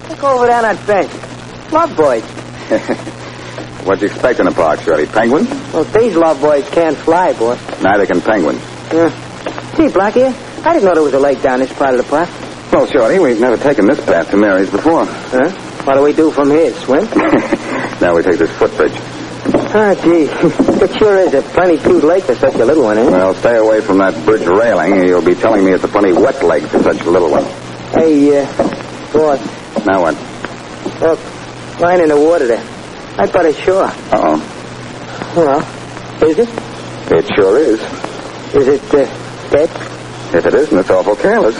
Look over there on that bench. Love birds. What you expect in the park, Shorty? Penguins? Well, these love birds can't fly, boss. Neither can penguins. Gee, Blackie, I didn't know there was a lake down this part of the park. Well, Shorty, we've never taken this path to Mary's before. Huh? What do we do from here? Swim? Now we take this footbridge. Oh, gee. It sure is a plenty cute lake for such a little one, eh? Well, stay away from that bridge railing. You'll be telling me it's a plenty wet lake for such a little one. Hey, boss. Now what? Look, lying in the water there. I thought it's sure. Uh-oh. Well, is it? It sure is. Is it, dead? If it isn't, it's awful careless.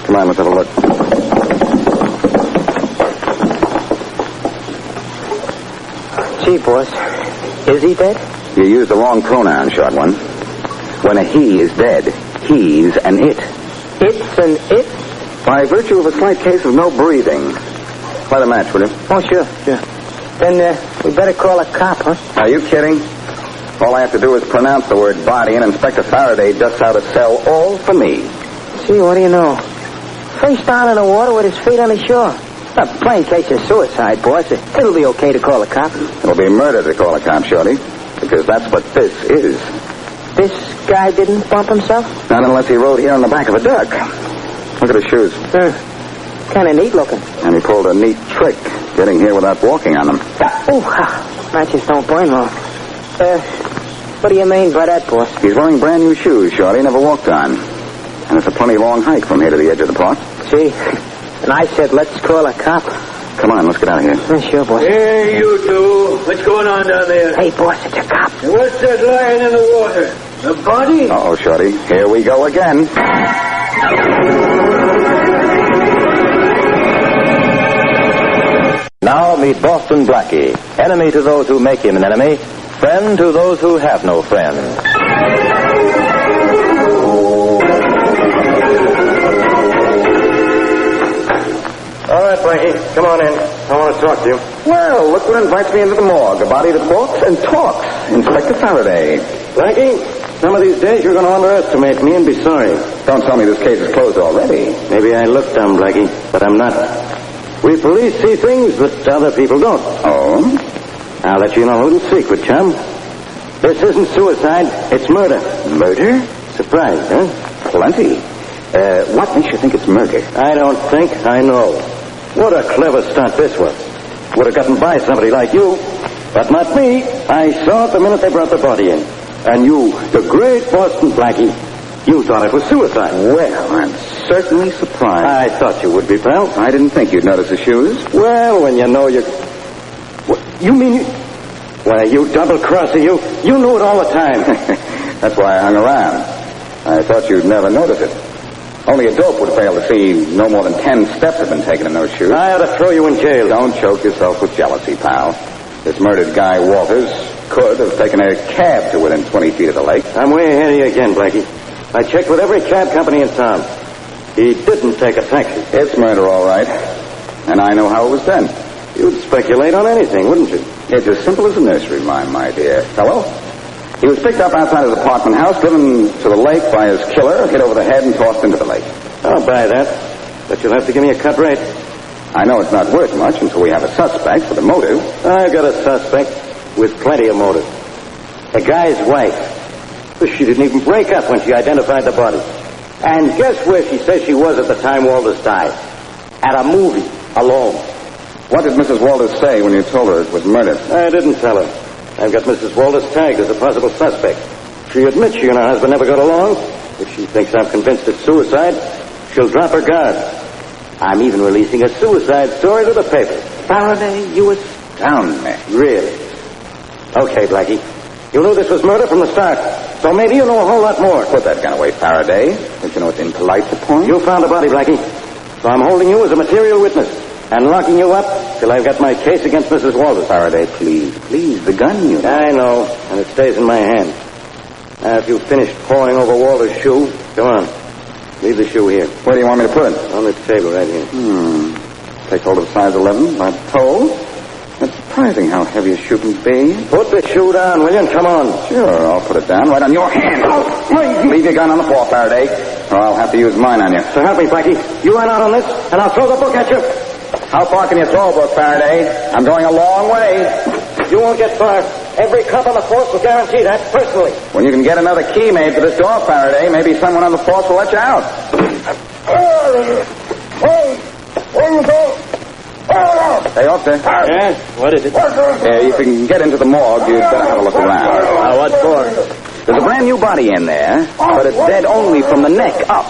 Come on, let's have a look. Gee, boss. Is he dead? You used the wrong pronoun, short one. When a he is dead, he's an it. It's an it? By virtue of a slight case of no breathing. Light a match, will you? Oh, sure. Then, we better call a cop, huh? Are you kidding? All I have to do is pronounce the word body, and Inspector Faraday dusts out a cell all for me. Gee, what do you know? Face down in the water with his feet on the shore. A plain case of suicide, boss. It'll be okay to call a cop. It'll be murder to call a cop, Shorty, because that's what this is. This guy didn't bump himself? Not unless he rode here on the back of a duck. Look at his shoes. Kind of neat looking. And he pulled a neat trick, getting here without walking on them. Matches don't burn wrong. What do you mean by that, boss? He's wearing brand new shoes, Shorty, never walked on. And it's a plenty long hike from here to the edge of the park. See? And I said, let's call a cop. Come on, let's get out of here. Sure, boss. Hey, you two. What's going on down there? Hey, boss, it's a cop. What's that lying in the water? The body? Uh-oh, Shorty. Here we go again. Now meet Boston Blackie, enemy to those who make him an enemy, friend to those who have no friend. All right, Blackie, come on in. I want to talk to you. Well, look what invites me into the morgue. A body that walks and talks. Inspector Faraday. Blackie, some of these days you're going to underestimate me and be sorry. Don't tell me this case is closed already. Maybe I look dumb, Blackie, but I'm not. We police see things that other people don't. Oh? I'll let you know a little secret, chum. This isn't suicide, it's murder. Murder? Surprise, huh? Plenty. What makes you think it's murder? I don't think, I know. What a clever stunt this was. Would have gotten by somebody like you, but not me. I saw it the minute they brought the body in. And you, the great Boston Blackie, you thought it was suicide. Well, I'm certainly surprised. I thought you would be, pal. I didn't think you'd notice the shoes. Well, when you know you... What, you mean... Why, you double-crosser, you knew it all the time. That's why I hung around. I thought you'd never notice it. Only a dope would fail to see no more than 10 steps have been taken in those shoes. I ought to throw you in jail. Don't choke yourself with jealousy, pal. This murdered guy, Walters, could have taken a cab to within 20 feet of the lake. I'm way ahead of you again, Blackie. I checked with every cab company in town. He didn't take a taxi. It's murder, all right. And I know how it was done. You'd speculate on anything, wouldn't you? It's as simple as a nursery rhyme, my dear fellow. He was picked up outside his apartment house, driven to the lake by his killer, hit over the head, and tossed into the lake. I'll buy that. But you'll have to give me a cut rate. I know it's not worth much until we have a suspect for the motive. I've got a suspect with plenty of motive. A guy's wife. She didn't even break up when she identified the body. And guess where she says she was at the time Walters died? At a movie, alone. What did Mrs. Walters say when you told her it was murder? I didn't tell her. I've got Mrs. Walters tagged as a possible suspect. She admits she and her husband never got along. If she thinks I'm convinced it's suicide, she'll drop her guard. I'm even releasing a suicide story to the paper. Faraday, you astound me. Really? Okay, Blackie. You knew this was murder from the start, so maybe you know a whole lot more. Put that gun away, Faraday. Don't you know it's impolite to point? You found the body, Blackie. So I'm holding you as a material witness and locking you up till I've got my case against Mrs. Walters. Faraday, please, the gun, you know. I know, and it stays in my hand. Now, if you've finished pawing over Walter's shoe, come on. Leave the shoe here. Where do you want me to put it? On this table right here. Take hold of size 11 by pole. It's surprising how heavy a shoe can be. Put the shoe down, will you? And come on. Sure, I'll put it down right on your hand. Oh, leave your gun on the floor, Faraday, or I'll have to use mine on you. So help me, Blackie. You run out on this, and I'll throw the book at you. How far can you throw, Brooke Faraday? I'm going a long way. You won't get far. Every cop on the force will guarantee that, personally. When you can get another key made for this door, Faraday, maybe someone on the force will let you out. Hey, officer. Yeah? What is it? If you can get into the morgue, you'd better have a look around. What for? There's a brand new body in there, but it's dead only from the neck up.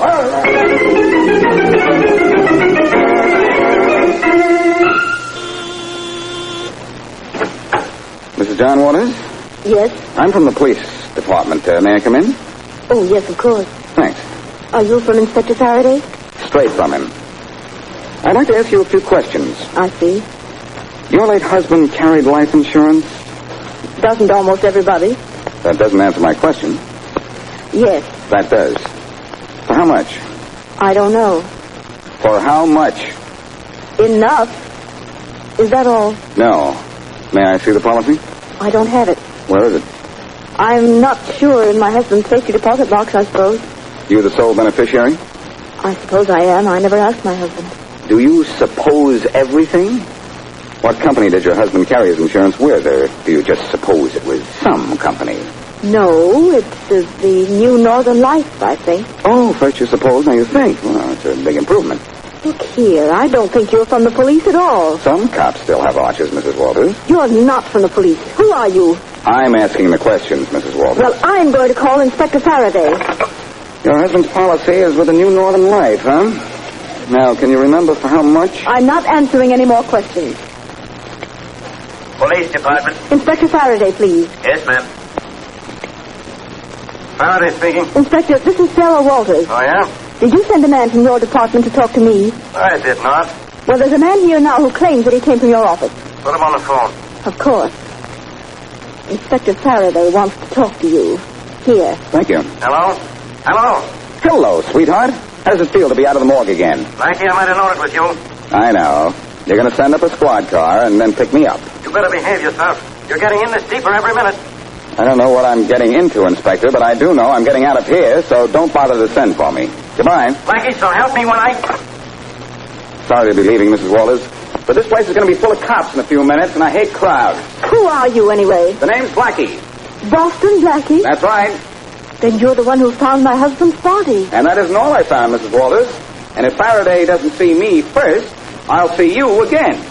Mrs. John Waters? Yes? I'm from the police department. May I come in? Oh, yes, of course. Thanks. Are you from Inspector Faraday? Straight from him. I'd like to ask you a few questions. I see. Your late husband carried life insurance? Doesn't almost everybody? That doesn't answer my question. Yes. That does. For how much? I don't know. For how much? Enough. Is that all? No. May I see the policy? I don't have it. Where is it? I'm not sure. In my husband's safety deposit box, I suppose. You the sole beneficiary? I suppose I am. I never asked my husband. Do you suppose everything? What company did your husband carry his insurance with, or do you just suppose it was some company? No, it's the New Northern Life, I think. Oh, first you suppose, now you think. Well, it's a big improvement. Look here, I don't think you're from the police at all. Some cops still have arches, Mrs. Walters. You're not from the police. Who are you? I'm asking the questions, Mrs. Walters. Well, I'm going to call Inspector Faraday. Your husband's policy is with the New Northern Life, huh? Now, can you remember for how much? I'm not answering any more questions. Police department. Inspector Faraday, please. Yes, ma'am. Faraday speaking. Inspector, this is Sarah Walters. Oh, yeah? Did you send a man from your department to talk to me? I did not. Well, there's a man here now who claims that he came from your office. Put him on the phone. Of course. Inspector Faraday wants to talk to you. Here. Thank you. Hello? Hello? Hello, sweetheart. How does it feel to be out of the morgue again? Blackie, I might have known it was you. I know. You're going to send up a squad car and then pick me up. You better behave yourself. You're getting in this deeper every minute. I don't know what I'm getting into, Inspector, but I do know I'm getting out of here, so don't bother to send for me. Goodbye. Blackie, so help me when I... Sorry to be leaving, Mrs. Walters, but this place is going to be full of cops in a few minutes, and I hate crowds. Who are you, anyway? The name's Blackie. Boston Blackie? That's right. Then you're the one who found my husband's body. And that isn't all I found, Mrs. Walters. And if Faraday doesn't see me first, I'll see you again.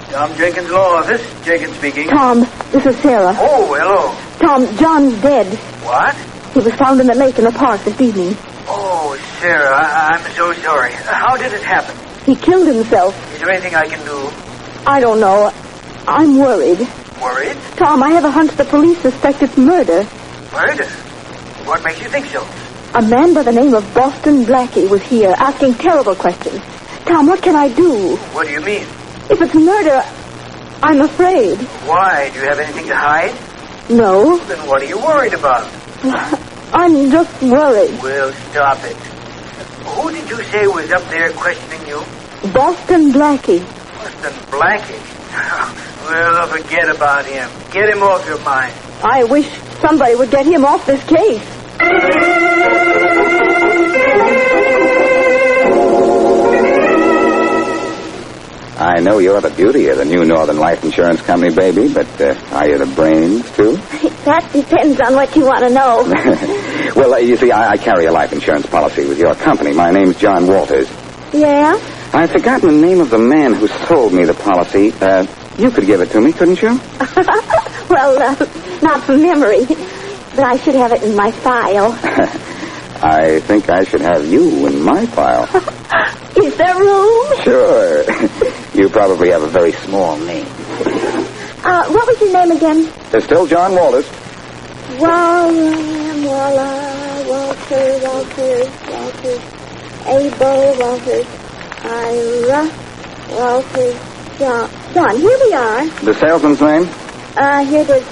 Tom Jenkins' law office. Jenkins speaking. Tom, this is Sarah. Oh, hello. Tom, John's dead. What? He was found in the lake in the park this evening. Oh, Sarah, I'm so sorry. How did it happen? He killed himself. Is there anything I can do? I don't know. I'm worried. Worried? Tom, I have a hunch the police suspect it's murder. Murder? What makes you think so? A man by the name of Boston Blackie was here asking terrible questions. Tom, what can I do? What do you mean? If it's murder, I'm afraid. Why? Do you have anything to hide? No. Then what are you worried about? I'm just worried. Well, stop it. Who did you say was up there questioning you? Boston Blackie. Boston Blackie? Well, forget about him. Get him off your mind. I wish somebody would get him off this case. I know you're the beauty of the New Northern Life Insurance Company, baby, but are you the brains, too? That depends on what you want to know. Well, you see, I carry a life insurance policy with your company. My name's John Walters. Yeah? I've forgotten the name of the man who sold me the policy. You could give it to me, couldn't you? Well, not from memory, but I should have it in my file. I think I should have you in my file. Is there room? Sure. You probably have a very small name. What was your name again? There's still John Walters. Walters, Abel, Walters, Ira, Walters, John. Here we are. The salesman's name? Here there's,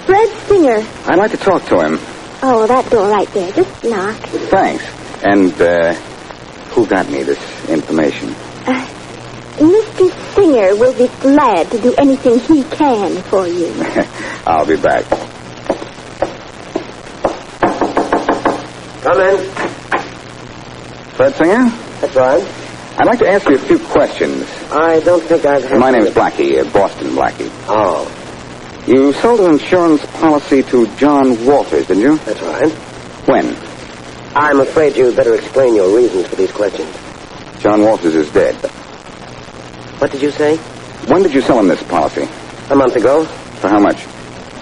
Fred Singer. I'd like to talk to him. Oh, that door right there. Just knock. Thanks. And, who got me this information? Mr. Singer will be glad to do anything he can for you. I'll be back. Come in. Fred Singer? That's right. I'd like to ask you a few questions. I don't think I've had... My name's Blackie, Boston Blackie. Oh, You sold an insurance policy to John Walters, didn't you? that's right. When? I'm afraid you'd better explain your reasons for these questions. John Walters is dead. What did you say? When did you sell him this policy? A month ago. For how much?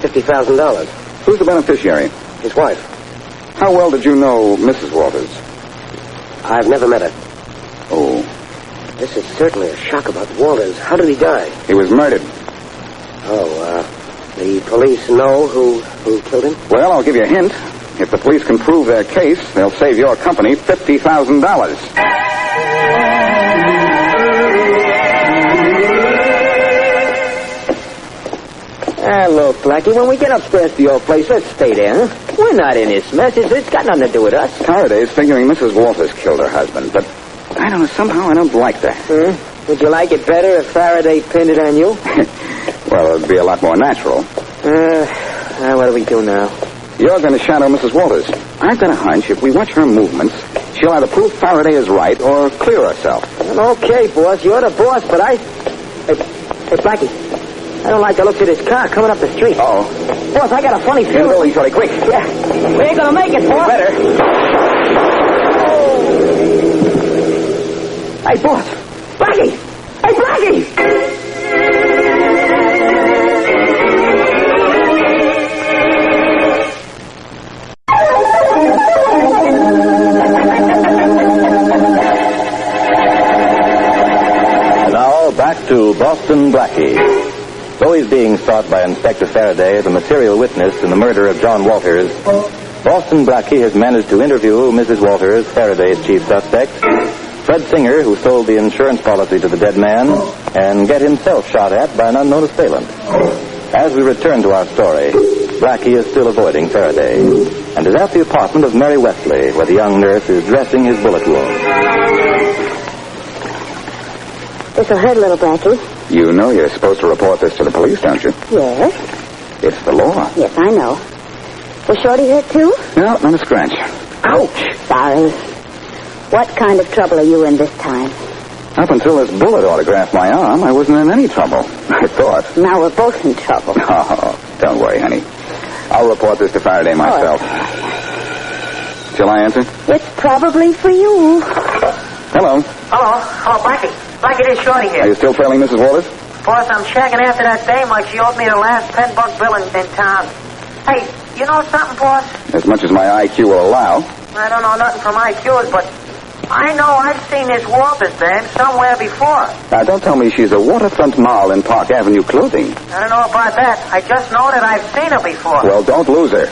$50,000. Who's the beneficiary? His wife. How well did you know Mrs. Walters? I've never met her. Oh, This is certainly a shock about Walters. How did he die? he was murdered. The police know who killed him? Well, I'll give you a hint. If the police can prove their case, they'll save your company $50,000. Look, Blackie, when we get upstairs to your place, let's stay there, huh? We're not in this mess. It's got nothing to do with us. Faraday's figuring Mrs. Walters killed her husband, but I don't know, somehow I don't like that. Would you like it better if Faraday pinned it on you? Well, it'd be a lot more natural. What do we do now? You're going to shadow Mrs. Walters. I've got a hunch if we watch her movements, she'll either prove Faraday is right or clear herself. Well, okay, boss. You're the boss, but I... Hey, Blackie. I don't like the looks of this car coming up the street. Uh-oh. Boss, I got a funny Get feeling. Shorty, quick. Yeah. We ain't gonna make it, boss. Better. Hey, boss. Blackie! Hey, Blackie! Now, back to Boston Blackie. Though he's being sought by Inspector Faraday as a material witness in the murder of John Walters, Boston Blackie has managed to interview Mrs. Walters, Faraday's chief suspect, Fred Singer, who sold the insurance policy to the dead man, and get himself shot at by an unknown assailant. As we return to our story, Blackie is still avoiding Faraday and is at the apartment of Mary Wesley, where the young nurse is dressing his bullet wound. This'll hurt a little, Blackie. You know you're supposed to report this to the police, don't you? Yes. It's the law. Yes, I know. Was Shorty hurt, too? No, not a scratch. Ouch. Sorry. What kind of trouble are you in this time? Up until this bullet autographed my arm, I wasn't in any trouble, I thought. Now we're both in trouble. Oh, don't worry, honey. I'll report this to Faraday myself. Shall I answer? It's probably for you. Hello. Hello, Blackie. Blackie, this Shorty Are here. you still trailing Mrs. Walters? Boss, I'm checking after that dame like she owed me the last $10 bill in town. Hey, you know something, boss? As much as my IQ will allow. I don't know nothing from IQs, but I know I've seen this Walters dame somewhere before. Now, don't tell me she's a waterfront mall in Park Avenue clothing. I don't know about that. I just know that I've seen her before. Well, don't lose her.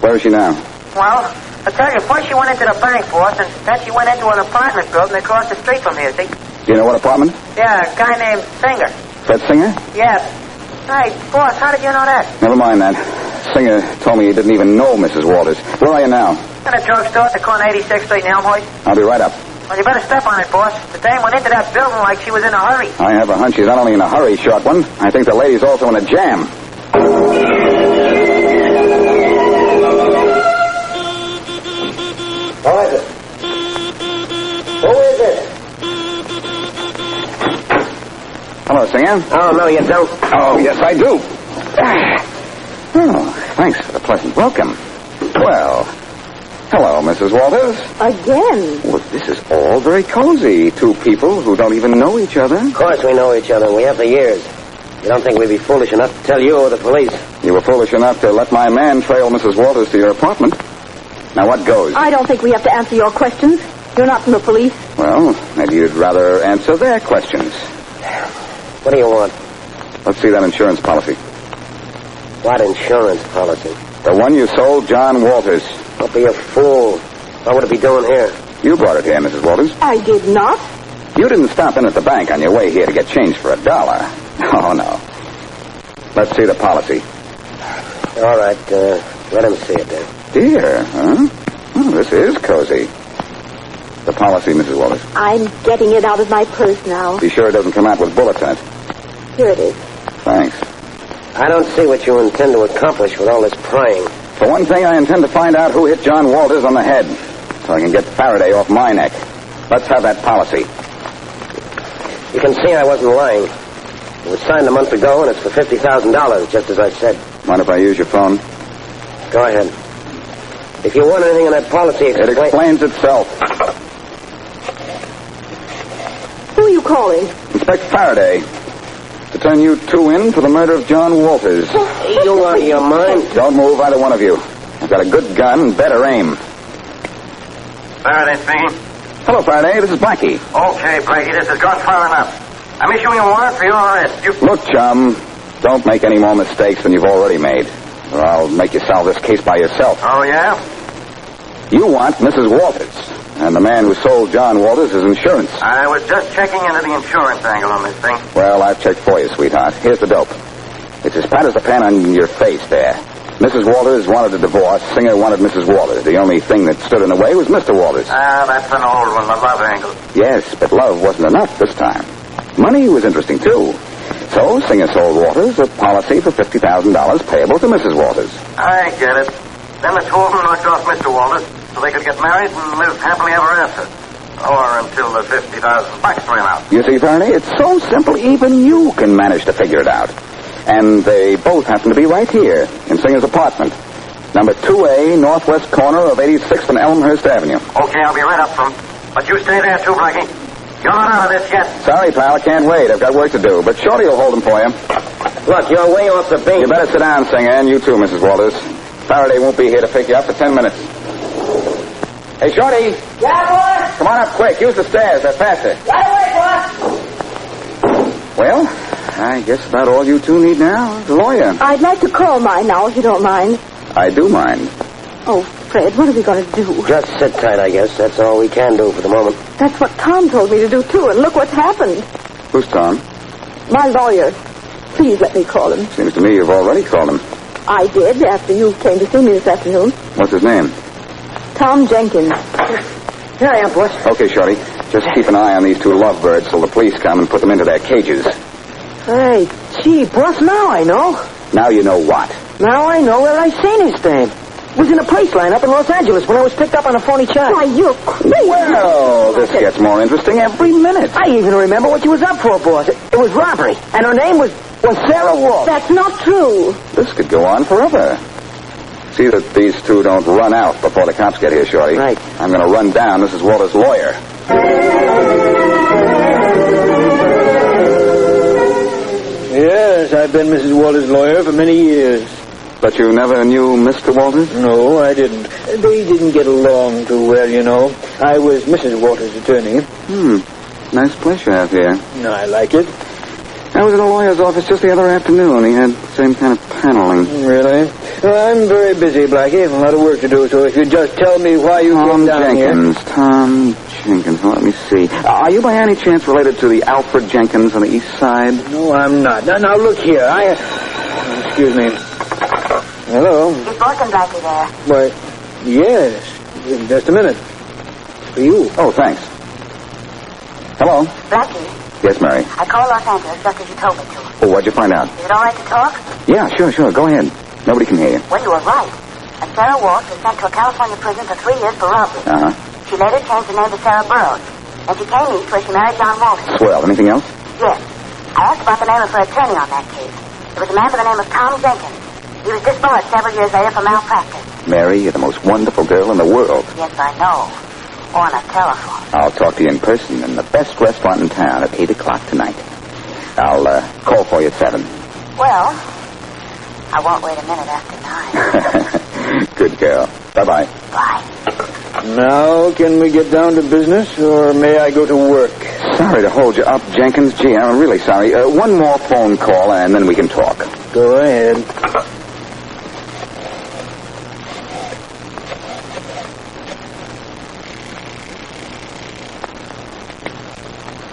Where is she now? Well, I tell you, first she went into the bank, boss, and then she went into an apartment building across the street from here, see? Do you know what apartment? Yeah, a guy named Singer. Fred Singer? Yeah. Hey, boss, how did you know that? Never mind that. Singer told me he didn't even know Mrs. Walters. Where are you now? In a drugstore at the corner 86th Street in Elmhurst. I'll be right up. Well, you better step on it, boss. The dame went into that building like she was in a hurry. I have a hunch she's not only in a hurry, short one. I think the lady's also in a jam. Who is it? Who is it? Hello, Singer. Oh, no, you don't. Oh, yes, I do. Oh, thanks for the pleasant welcome. Well, hello, Mrs. Walters. Again. Well, this is all very cozy. Two people who don't even know each other. Of course we know each other. We have for years. You don't think we'd be foolish enough to tell you or the police? You were foolish enough to let my man trail Mrs. Walters to your apartment. Now, what goes? I don't think we have to answer your questions. You're not from the police. Well, maybe you'd rather answer their questions. What do you want? Let's see that insurance policy. What insurance policy? The one you sold John Walters. Don't be a fool. What would it be doing here? You brought it here, Mrs. Walters. I did not. You didn't stop in at the bank on your way here to get change for $1. Oh, no. Let's see the policy. All right, let him see it then. Dear, huh? Oh, this is cozy. The policy, Mrs. Walters. I'm getting it out of my purse now. Be sure it doesn't come out with bullets in it. Here it is. Thanks. I don't see what you intend to accomplish with all this prying. For one thing, I intend to find out who hit John Walters on the head, so I can get Faraday off my neck. Let's have that policy. You can see I wasn't lying. It was signed a month ago, and it's for $50,000, just as I said. Mind if I use your phone? Go ahead. If you want anything in that policy, It explains itself. Who are you calling? Inspector Faraday. To turn you two in for the murder of John Walters. You out of your mind? Don't move, either one of you. I've got a good gun and better aim. Faraday speaking. Hello, Faraday. This is Blackie. Okay, Blackie, this has gone far enough. I'm issuing a warrant for your arrest. Look, chum, don't make any more mistakes than you've already made, or I'll make you solve this case by yourself. Oh, yeah? You want Mrs. Walters, and the man who sold John Walters his insurance. I was just checking into the insurance angle on this thing. Well, I've checked for you, sweetheart. Here's the dope. It's as pat as the pan on your face there. Mrs. Walters wanted a divorce. Singer wanted Mrs. Walters. The only thing that stood in the way was Mr. Walters. Ah, that's an old one, the love angle. Yes, but love wasn't enough this time. Money was interesting, too. So Singer sold Walters a policy for $50,000 payable to Mrs. Walters. I get it. Then the two of them knocked off Mr. Walters so they could get married and live happily ever after. Or until the $50,000 ran out. You see, Faraday, it's so simple even you can manage to figure it out. And they both happen to be right here in Singer's apartment. Number 2A, northwest corner of 86th and Elmhurst Avenue. Okay, I'll be right up from. But you stay there too, Blackie. You're not out of this yet. Sorry, pal, I can't wait. I've got work to do. But Shorty will hold them for you. Look, you're way off the beat. You better sit down, Singer, and you too, Mrs. Walters. Faraday won't be here to pick you up for 10 minutes. Hey, Shorty. Yeah, boss? Come on up quick. Use the stairs. They're faster. Right away, boss. Well, I guess about all you two need now is a lawyer. I'd like to call mine now, if you don't mind. I do mind. Oh, Fred, what are we going to do? Just sit tight, I guess. That's all we can do for the moment. That's what Tom told me to do, too, and look what's happened. Who's Tom? My lawyer. Please let me call him. Seems to me you've already called him. I did, after you came to see me this afternoon. What's his name? Tom Jenkins. Here I am, boss. Okay, Shorty. Just keep an eye on these two lovebirds till the police come and put them into their cages. Hey, gee, boss, now I know. Now you know what? Now I know where I seen his thing. It was in a police line up in Los Angeles when I was picked up on a phony charge. Why, you're crazy. Well, this gets more interesting every minute. I even remember what you was up for, boss. It was robbery, and her name was Sarah Wolf. That's not true. This could go on forever. See that these two don't run out before the cops get here, Shorty. Right. I'm going to run down Mrs. Walters' lawyer. Yes, I've been Mrs. Walters' lawyer for many years. But you never knew Mr. Walters? No, I didn't. They didn't get along too well, you know. I was Mrs. Walters' attorney. Nice place you have here. No, I like it. I was in a lawyer's office just the other afternoon. He had the same kind of paneling. Really? I'm very busy, Blackie. A lot of work to do, so if you just tell me why you came down here. Tom Jenkins. Well, let me see. Are you by any chance related to the Alfred Jenkins on the east side? No, I'm not. Now look here. Excuse me. Hello? Is Boston Blackie there? Why, yes. Just a minute. For you. Oh, thanks. Hello? Blackie, Yes, Mary. I called Los Angeles just as you told me to. Oh, what'd you find out? Is it all right to talk? Yeah, sure. Go ahead. Nobody can hear you. Well, you were right. And Sarah Wolf was sent to a California prison for 3 years for robbery. Uh-huh. She later changed the name to Sarah Burroughs. And she came east where she married John Walters. Swell. Anything else? Yes. I asked about the name of her attorney on that case. It was a man by the name of Tom Jenkins. He was discharged several years later for malpractice. Mary, you're the most wonderful girl in the world. Yes, I know. On a telephone. I'll talk to you in person in the best restaurant in town at 8 o'clock tonight. I'll call for you at 7. Well, I won't wait a minute after 9. Good girl. Bye-bye. Bye. Now, can we get down to business, or may I go to work? Sorry to hold you up, Jenkins. Gee, I'm really sorry. One more phone call, and then we can talk. Go ahead.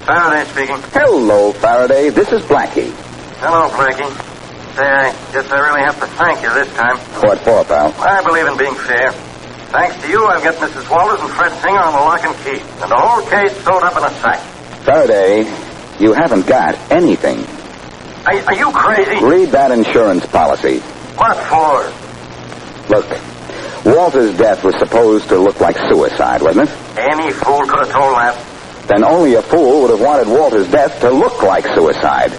Faraday speaking. Hello, Faraday. This is Blackie. Hello, Blackie. Say, I guess I really have to thank you this time. What for, pal? I believe in being fair. Thanks to you, I'll get Mrs. Walters and Fred Singer on the lock and key. And the whole case sewed up in a sack. Faraday, you haven't got anything. Are you crazy? Read that insurance policy. What for? Look, Walter's death was supposed to look like suicide, wasn't it? Any fool could have told that. Then only a fool would have wanted Walter's death to look like suicide.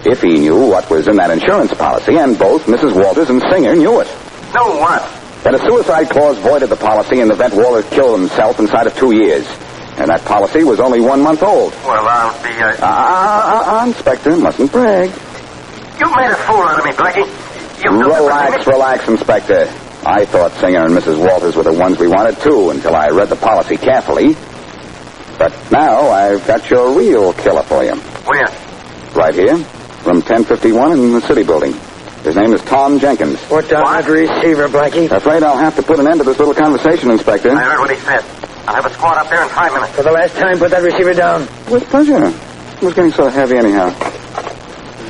If he knew what was in that insurance policy, and both Mrs. Walters and Singer knew it. Know what? That a suicide clause voided the policy in the event Walters killed himself inside of 2 years. And that policy was only 1 month old. Well, I'll be, Inspector, mustn't brag. You made a fool out of me, Blackie. Relax, Inspector. I thought Singer and Mrs. Walters were the ones we wanted, too, until I read the policy carefully. But now I've got your real killer for you. Where? Right here, room 1051 in the city building. His name is Tom Jenkins. Put down that receiver, Blackie. Afraid I'll have to put an end to this little conversation, Inspector. I heard what he said. I'll have a squad up there in 5 minutes. For the last time, put that receiver down. With pleasure. It was getting sort of heavy anyhow.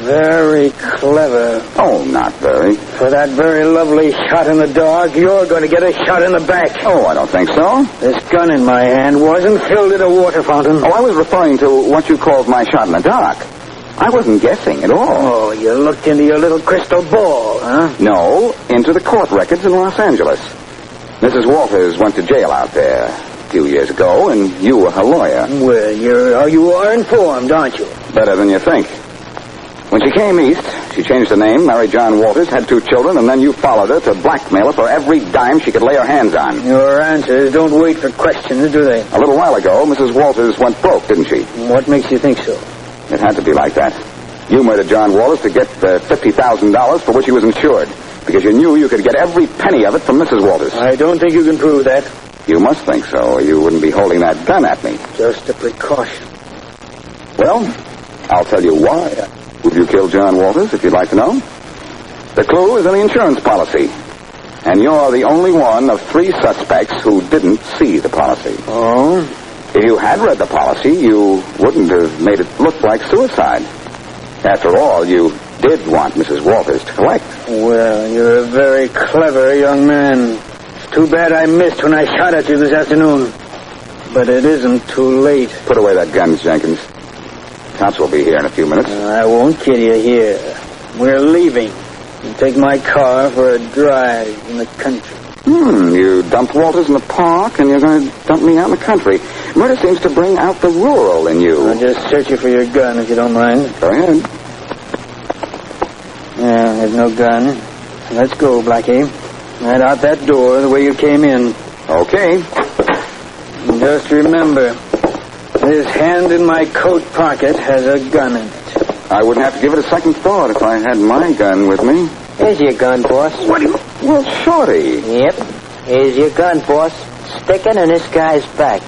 Very clever. Oh, not very. For that very lovely shot in the dark, you're going to get a shot in the back. Oh, I don't think so. This gun in my hand wasn't filled in a water fountain. Oh, I was referring to what you called my shot in the dark. I wasn't guessing at all. Oh, you looked into your little crystal ball, huh? No, into the court records in Los Angeles. Mrs. Walters went to jail out there a few years ago, and you were her lawyer. Well, you are informed, aren't you? Better than you think. When she came east, she changed her name, married John Walters, had 2 children, and then you followed her to blackmail her for every dime she could lay her hands on. Your answers don't wait for questions, do they? A little while ago, Mrs. Walters went broke, didn't she? What makes you think so? It had to be like that. You murdered John Walters to get the $50,000 for which he was insured, because you knew you could get every penny of it from Mrs. Walters. I don't think you can prove that. You must think so, or you wouldn't be holding that gun at me. Just a precaution. Well, I'll tell you why. Would you kill John Walters, if you'd like to know? The clue is in the insurance policy. And you're the only one of 3 suspects who didn't see the policy. Oh? If you had read the policy, you wouldn't have made it look like suicide. After all, you did want Mrs. Walters to collect. Well, you're a very clever young man. It's too bad I missed when I shot at you this afternoon. But it isn't too late. Put away that gun, Jenkins. Cops will be here in a few minutes. I won't kill you here. We're leaving. You take my car for a drive in the country. You dumped Walters in the park, and you're going to dump me out in the country. Murder seems to bring out the rural in you. I'll just search you for your gun, if you don't mind. Go ahead. Yeah, there's no gun. Let's go, Blackie. Right out that door, the way you came in. Okay. And just remember, this hand in my coat pocket has a gun in it. I wouldn't have to give it a second thought if I had my gun with me. Here's your gun, boss. What do you... Well, Shorty. Yep. Here's your gun, boss. Sticking in this guy's back.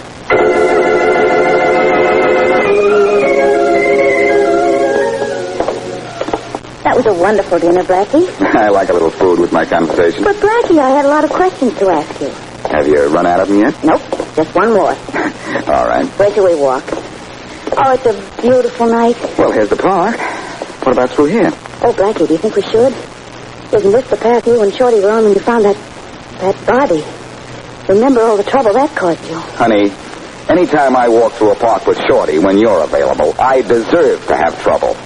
That was a wonderful dinner, Blackie. I like a little food with my conversation. But, Blackie, I had a lot of questions to ask you. Have you run out of them yet? Nope. Just one more. All right. Where shall we walk? Oh, it's a beautiful night. Well, here's the park. What about through here? Oh, Blackie, do you think we should? Isn't this the path you and Shorty were on when you found that body? Remember all the trouble that caused you. Honey, anytime I walk through a park with Shorty when you're available, I deserve to have trouble.